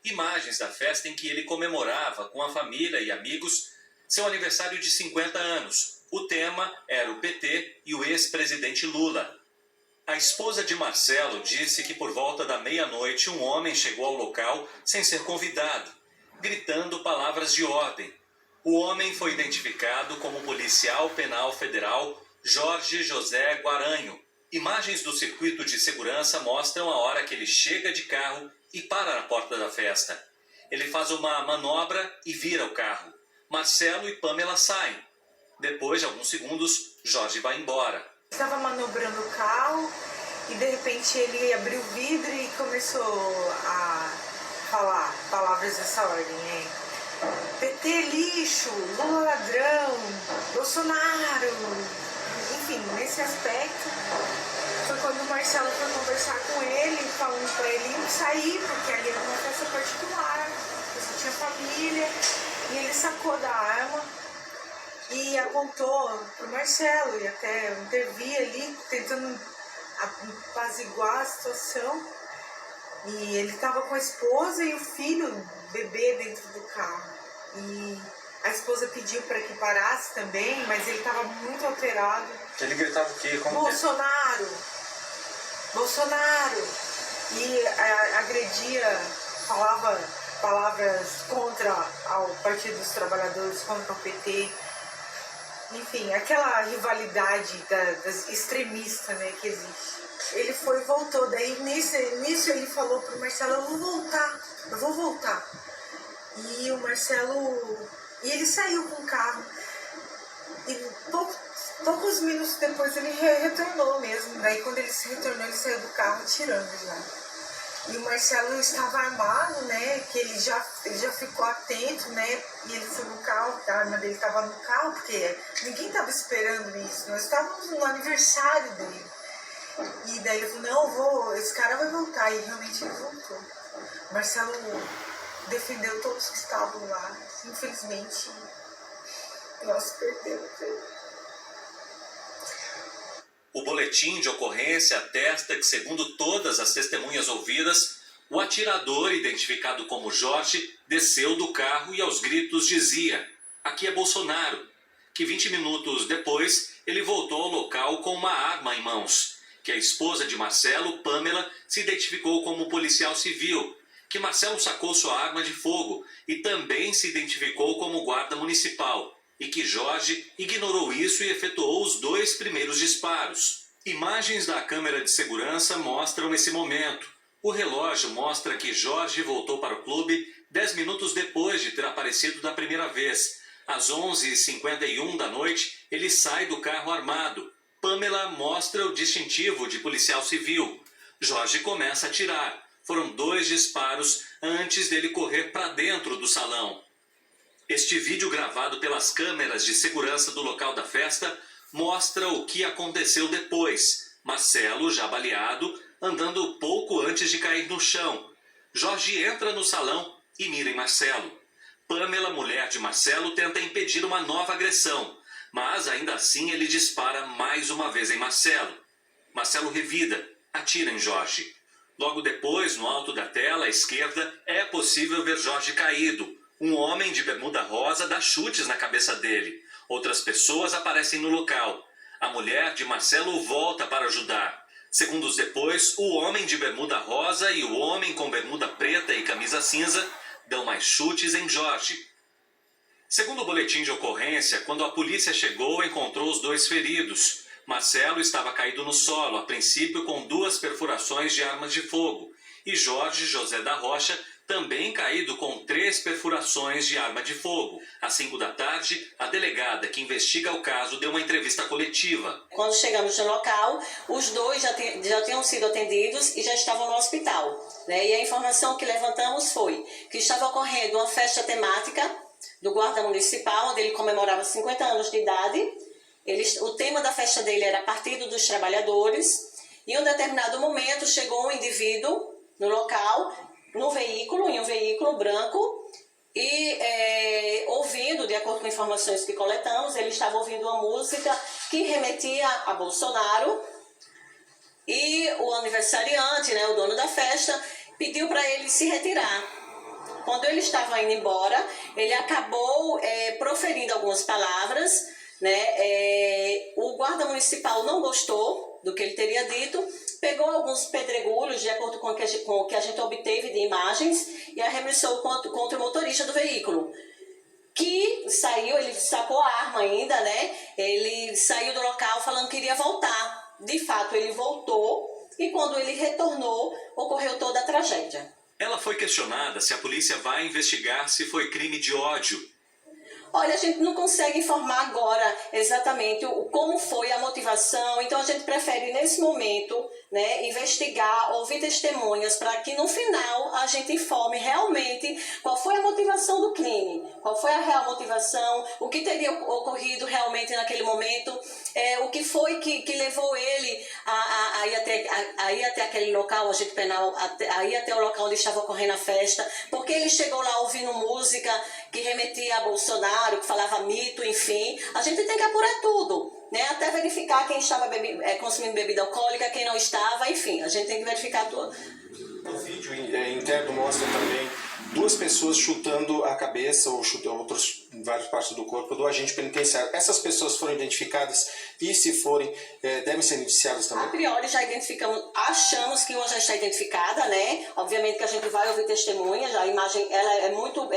imagens da festa em que ele comemorava com a família e amigos seu aniversário de 50 anos. O tema era o PT e o ex-presidente Lula. A esposa de Marcelo disse que por volta da meia-noite um homem chegou ao local sem ser convidado, gritando palavras de ordem. O homem foi identificado como policial penal federal Jorge José Guaranho. Imagens do circuito de segurança mostram a hora que ele chega de carro e para na porta da festa. Ele faz uma manobra e vira o carro. Marcelo e Pamela saem. Depois de alguns segundos, Jorge vai embora. Estava manobrando o carro e de repente ele abriu o vidro e começou a falar palavras dessa ordem, né? PT lixo, Lula ladrão, Bolsonaro. Enfim, nesse aspecto foi quando o Marcelo foi conversar com ele, falando para ele sair, porque ali era uma festa particular, você tinha família, e ele sacou da arma e apontou pro Marcelo e até intervir ali, tentando apaziguar a situação. E ele estava com a esposa e o filho, bebê, dentro do carro. E a esposa pediu para que parasse também, mas ele estava muito alterado. Ele gritava o quê? Como Bolsonaro! Bolsonaro! E agredia, falava palavras contra o Partido dos Trabalhadores, contra o PT. Enfim, aquela rivalidade das extremistas, né, que existe. Ele foi e voltou, daí nisso ele falou pro Marcelo, eu vou voltar. E o Marcelo, e ele saiu com o carro. E poucos minutos depois ele retornou mesmo. Daí quando ele se retornou, ele saiu do carro atirando já. E o Marcelo estava armado, né, que ele já ficou atento, né, e ele foi no carro, a arma dele estava no carro, porque ninguém estava esperando isso, nós estávamos no aniversário dele. E daí ele falou, não, esse cara vai voltar, e realmente ele voltou. O Marcelo defendeu todos que estavam lá, infelizmente, nós perdemos ele. O boletim de ocorrência atesta que, segundo todas as testemunhas ouvidas, o atirador, identificado como Jorge, desceu do carro e aos gritos dizia: "Aqui é Bolsonaro", que 20 minutos depois ele voltou ao local com uma arma em mãos, que a esposa de Marcelo, Pamela, se identificou como policial civil, que Marcelo sacou sua arma de fogo e também se identificou como guarda municipal, e que Jorge ignorou isso e efetuou os 2 primeiros disparos. Imagens da câmera de segurança mostram esse momento. O relógio mostra que Jorge voltou para o clube 10 minutos depois de ter aparecido da primeira vez. Às 11h51 da noite, ele sai do carro armado. Pamela mostra o distintivo de policial civil. Jorge começa a atirar. Foram 2 disparos antes dele correr para dentro do salão. Este vídeo, gravado pelas câmeras de segurança do local da festa, mostra o que aconteceu depois. Marcelo, já baleado, andando pouco antes de cair no chão. Jorge entra no salão e mira em Marcelo. Pamela, mulher de Marcelo, tenta impedir uma nova agressão, mas ainda assim ele dispara mais uma vez em Marcelo. Marcelo revida, atira em Jorge. Logo depois, no alto da tela à esquerda, é possível ver Jorge caído. Um homem de bermuda rosa dá chutes na cabeça dele. Outras pessoas aparecem no local. A mulher de Marcelo volta para ajudar. Segundos depois, o homem de bermuda rosa e o homem com bermuda preta e camisa cinza dão mais chutes em Jorge. Segundo o boletim de ocorrência, quando a polícia chegou, encontrou os 2 feridos. Marcelo estava caído no solo, a princípio com 2 perfurações de armas de fogo. E Jorge José da Rocha também caído com 3 perfurações de arma de fogo. Às 5 da tarde, a delegada que investiga o caso deu uma entrevista coletiva. Quando chegamos no local, os 2 já tinham sido atendidos e já estavam no hospital, né? E a informação que levantamos foi que estava ocorrendo uma festa temática do guarda municipal, onde ele comemorava 50 anos de idade. O tema da festa dele era Partido dos Trabalhadores. E em um determinado momento chegou um indivíduo no local, em um veículo branco, e ouvindo, de acordo com informações que coletamos, ele estava ouvindo uma música que remetia a Bolsonaro, e o aniversariante, né, o dono da festa, pediu para ele se retirar. Quando ele estava indo embora, ele acabou proferindo algumas palavras, né? O guarda municipal não gostou do que ele teria dito, pegou alguns pedregulhos, de acordo com o que a gente obteve de imagens, e arremessou contra o motorista do veículo, que saiu, ele sacou a arma ainda, né? Ele saiu do local falando que iria voltar. De fato, ele voltou, e quando ele retornou, ocorreu toda a tragédia. Ela foi questionada se a polícia vai investigar se foi crime de ódio. Olha, a gente não consegue informar agora exatamente como foi a motivação, então a gente prefere, nesse momento, né, investigar, ouvir testemunhas, para que no final a gente informe realmente qual foi a motivação do crime, qual foi a real motivação, o que teria ocorrido realmente naquele momento, o que foi que levou ele a ir até aquele local, agente penal, a ir até o local onde estava ocorrendo a festa, porque ele chegou lá ouvindo música que remetia a Bolsonaro, que falava mito, enfim. A gente tem que apurar tudo, né? Até verificar quem estava consumindo bebida alcoólica, quem não estava, enfim, a gente tem que verificar tudo. O vídeo interno mostra também duas pessoas chutando a cabeça ou chutando várias partes do corpo do agente penitenciário. Essas pessoas foram identificadas e, se forem, devem ser indiciadas também? A priori já identificamos, achamos que uma já está identificada, né? Obviamente que a gente vai ouvir testemunhas, a imagem ela é muito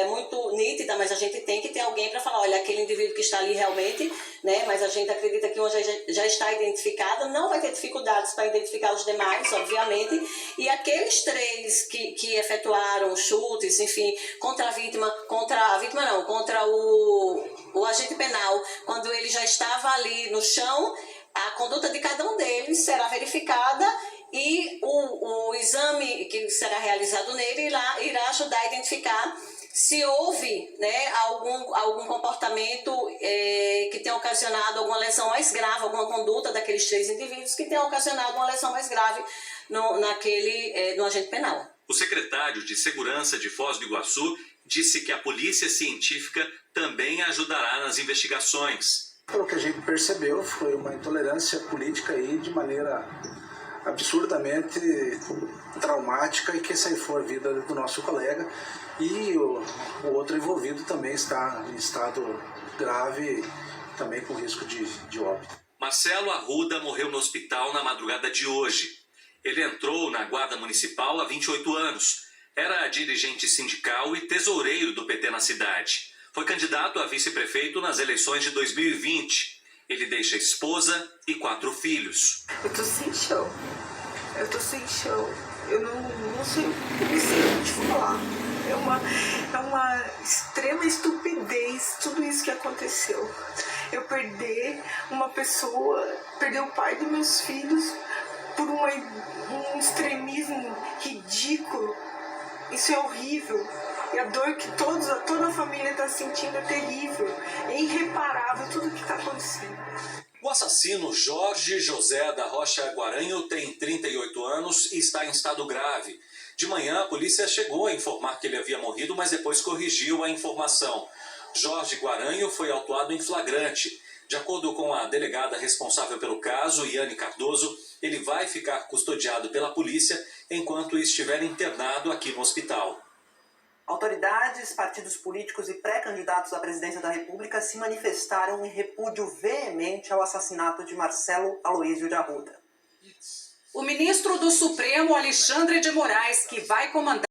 nítida, mas a gente tem que ter alguém para falar, olha, aquele indivíduo que está ali realmente, né? Mas a gente acredita que uma já está identificada, não vai ter dificuldades para identificar os demais, obviamente, e aqueles três que efetuaram chutes, enfim, contra o agente penal, quando ele já estava ali no chão, a conduta de cada um deles será verificada e o exame que será realizado nele irá ajudar a identificar se houve, né, algum comportamento que tenha ocasionado alguma lesão mais grave, alguma conduta daqueles três indivíduos que tenha ocasionado uma lesão mais grave no agente penal. O secretário de Segurança de Foz do Iguaçu disse que a polícia científica também ajudará nas investigações. Pelo que a gente percebeu, foi uma intolerância política aí de maneira absurdamente traumática e que ceifou a vida do nosso colega, e o outro envolvido também está em estado grave, também com risco de óbito. Marcelo Arruda morreu no hospital na madrugada de hoje. Ele entrou na Guarda Municipal há 28 anos. Era dirigente sindical e tesoureiro do PT na cidade. Foi candidato a vice-prefeito nas eleições de 2020. Ele deixa esposa e 4 filhos. Eu tô sem chão. Eu não sei o que falar. É uma extrema estupidez tudo isso que aconteceu. Eu perder uma pessoa, perder o pai dos meus filhos por um extremismo ridículo. Isso é horrível. E a dor que toda a família está sentindo é terrível. É irreparável tudo que está acontecendo. O assassino Jorge José da Rocha Guaranho tem 38 anos e está em estado grave. De manhã, a polícia chegou a informar que ele havia morrido, mas depois corrigiu a informação. Jorge Guaranho foi autuado em flagrante. De acordo com a delegada responsável pelo caso, Iane Cardoso, ele vai ficar custodiado pela polícia enquanto estiver internado aqui no hospital. Autoridades, partidos políticos e pré-candidatos à presidência da República se manifestaram em repúdio veemente ao assassinato de Marcelo Aloísio de Arruda. O ministro do Supremo, Alexandre de Moraes, que vai comandar